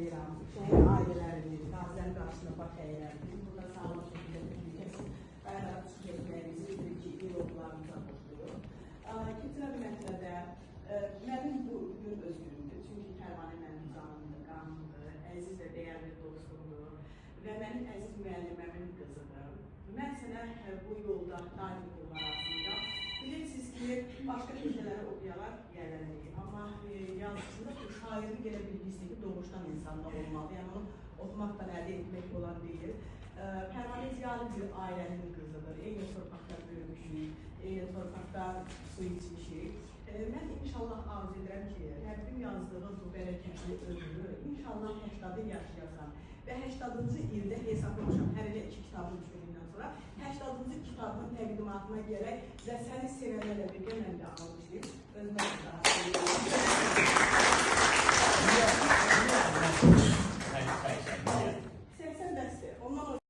salamlayıram. Şəhid ailələrimiz, qazilərin qarşısına baş əyirəm. Bizim burada sağlam şəkildə təhlükəsiz bayrağı çıxış etməyimizi bir-iki yollarımıza boşluyor. İkinci bir məsələdə, mənim bu gün öz günümdür. Çünki Pərvanə mənim canımdır, qanımdır, əziz və dəyərli dostumdur və mənim əziz müəlliməmin qızıdır. Mən sənə bu yolda daim qullarasıyla bilirsiniz ki, başqa köşələrə oxuyalar gələnliyik. Amma yazısında bu şairin gələ bilgisini ki, doğuşdan insanda olmalı. Yəni onu oxumaqdan əldə etmək olan deyil. Pərvanə ziyalı bir ailənin qızıdır. Eyni torpaqda böyümüşük, eyni torpaqda su içmişik. Mən inşallah arzu edirəm ki, Rəbbim yazdığı bu bərəkətli ömrü inşallah 80 yaşayasan və 80-cı ildə hesablamışam, hər ilə 2 kitabın düşmündən sonra 80-cı kitabın təqdimatına gələk və səni sevənlərlə birgə mən də almışım. Özümə daha